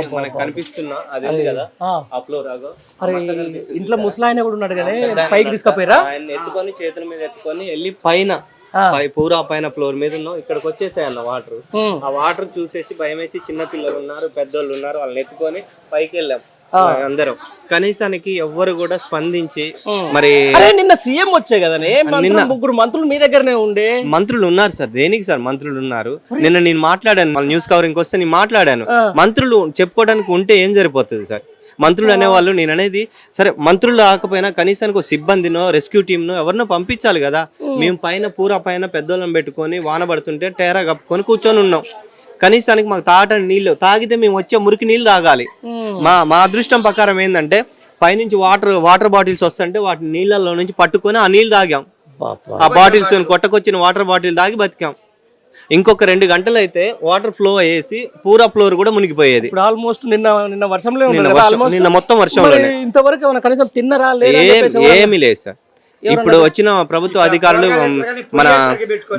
మనకు కనిపిస్తున్న అది ఉంది కదా ఆ ఫ్లోర్ ఆగో మరి ఇంట్లో ముసలాయన కూడా ఉన్నాడు కానీ పైకి తీసుకపోయారా? ఆయన ఎత్తుకొని చేతుల మీద ఎత్తుకొని వెళ్ళి పైన పూరా పైన ఫ్లోర్ మీద ఉన్నాం. ఇక్కడికి వచ్చేసాయి అన్న వాటర్. ఆ వాటర్ చూసేసి భయం వేసి చిన్న పిల్లలు ఉన్నారు, పెద్దోళ్ళు ఉన్నారు, వాళ్ళని ఎత్తుకొని పైకి వెళ్ళాం అందరం. కనీసానికి ఎవ్వరు కూడా స్పందించి మరి నిన్న సీఎం వచ్చే కదా, నిన్న ముగ్గురు మంత్రులు మీ దగ్గరనే ఉండే. మంత్రులు ఉన్నారు సార్. దేనికి సార్ మంత్రులు ఉన్నారు? నిన్న నేను మాట్లాడాను, మళ్ళీ న్యూస్ కవరింగ్ వస్తే నేను మాట్లాడాను. మంత్రులు చెప్పుకోవడానికి ఉంటే ఏం సరిపోతుంది సార్? మంత్రులు అనేవాళ్ళు, నేను అనేది సరే మంత్రులు రాకపోయినా కనీసానికి ఒక సిబ్బందినో రెస్క్యూ టీమ్నో ఎవరినో పంపించాలి కదా. మేము పైన పూరా పైన పెద్దోళ్ళని పెట్టుకొని వాన పడుతుంటే టేరా కప్పుకొని కూర్చొని ఉన్నాం. కనీసానికి మాకు తాగటానికి నీళ్ళు తాగితే మేము వచ్చే మురికి నీళ్ళు తాగాలి. మా అదృష్టం ప్రకారం ఏంటంటే పైనుంచి వాటర్ బాటిల్స్ వస్తుంటే వాటి నీళ్ళల్లో నుంచి పట్టుకొని ఆ నీళ్ళు తాగాం. ఆ బాటిల్స్ కొట్టకొచ్చిన వాటర్ బాటిల్ తాగి బతికాం. ఇంకొక 2 గంటలు అయితే వాటర్ ఫ్లో అయ్యేసి పూరా ఫ్లోర్ కూడా మునిగిపోయేది. ఆల్మోస్ట్ నిన్న వర్షంలో నిన్న మొత్తం వర్షంలో ఇంతవరకు కనీసం తిన్నరా? ఏమీ లేదు సార్. ఇప్పుడు వచ్చిన ప్రభుత్వ అధికారులు, మన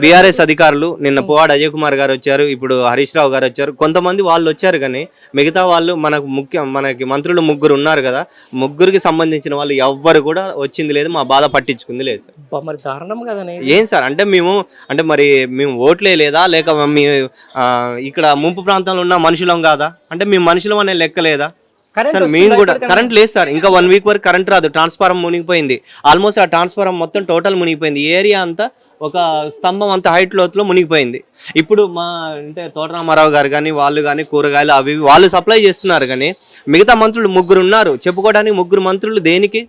బీఆర్ఎస్ అధికారులు, నిన్న పువ్వాడ అజయ్ కుమార్ గారు వచ్చారు, ఇప్పుడు హరీష్ రావు గారు వచ్చారు, కొంతమంది వాళ్ళు వచ్చారు. కానీ మిగతా వాళ్ళు మనకి మంత్రులు 3 ఉన్నారు కదా, 3కి సంబంధించిన వాళ్ళు ఎవ్వరు కూడా వచ్చింది లేదు, మా బాధ పట్టించుకుంది లేదు సార్. మరి దారుణం కదా. ఏం సార్ అంటే మేము ఓట్లే లేదా, లేక ఇక్కడ ముంపు ప్రాంతంలో ఉన్న మనుషులం కాదా? అంటే మేము మనుషులం అనే లెక్క లేదా సార్? మేము కూడా కరెంట్ లేదు సార్. ఇంకా 1 వీక్ వరకు కరెంట్ రాదు. ట్రాన్స్ఫారం మునిగిపోయింది. ఆల్మోస్ట్ ఆ ట్రాన్స్ఫారం మొత్తం టోటల్ మునిగిపోయింది. ఏరియా అంతా ఒక స్తంభం అంత హైట్ లోతులో మునిగిపోయింది. ఇప్పుడు అంటే తోటరామారావు గారు కానీ వాళ్ళు కానీ కూరగాయలు అవి వాళ్ళు సప్లై చేస్తున్నారు. కానీ మిగతా మంత్రులు 3 ఉన్నారు. చెప్పుకోవడానికి 3 మంత్రులు దేనికి?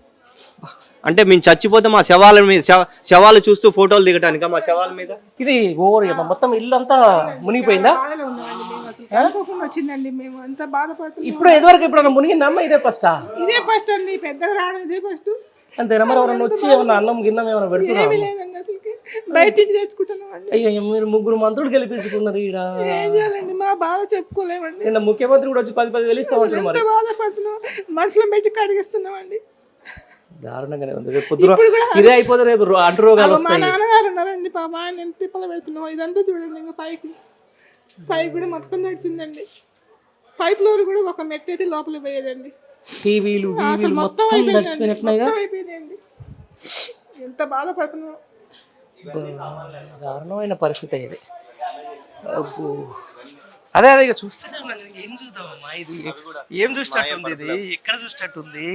అంటే మేము చచ్చిపోతే మా శవాల మీద శవాలు చూస్తూ ఫోటోలు దిగటానిక? మా శవాల మీద ఇది మొత్తం ఇల్లు అంతా మునిగిపోయిందా? వచ్చిందండి, మేము అంతా బాధపడుతున్నాం. ఇప్పుడు ఎదువరకు ఎప్పుడన్నా మునిగిందమ్మా? ఇదే ఫస్ట్ అండి, పెద్దగా రావడం ఇదే ఫస్ట్. అంతేనా? మరి ఎవరన్నా వచ్చి ఏమన్నా అన్నం గిన్నం ఏమైనా పెడుతున్నారు? లేదండి, అసలు బయట నుంచి తెచ్చుకుంటున్నామండి. అయ్యో, మీరు 3 మంత్రులు గెలిపించుకున్నారు. ఈడ ఏం చేయాలండి, మా బాధ చెప్పుకోలేమండి. నిన్న ముఖ్యమంత్రి కూడా వచ్చి 10,000 ఇస్తామంటారు. మరి బాధపడుతున్నాం, మనసులో పెట్టి కడిగిస్తున్నామండి. దారుణంగానే ఉంది. ఇదే అయిపోతే రేపు అంటు రోగాలు వస్తాయి. మా నాన్నగారు ఉన్నారండి పాప, ఆయన ఎంత తిప్పలు పెడుతున్నాం. ఇదంతా చూడండి, ఇంకా పైకి కూడా మొత్తం నడిచిందండి. పైప్ లో కూడా ఒక మెట్టు అయితే లోపల పోయేదండి. టీవీలు మొత్తం అయిపోయిందండి. ఎంత బాధపడుతున్నాం. దారుణమైన పరిస్థితి ఇది. అదే చూస్తూనే ఉన్నాను. ఏం చూద్దామమ్మా? ఇది ఏం చూసినట్టుంది? ఇది ఎక్కడ చూసినట్టుంది?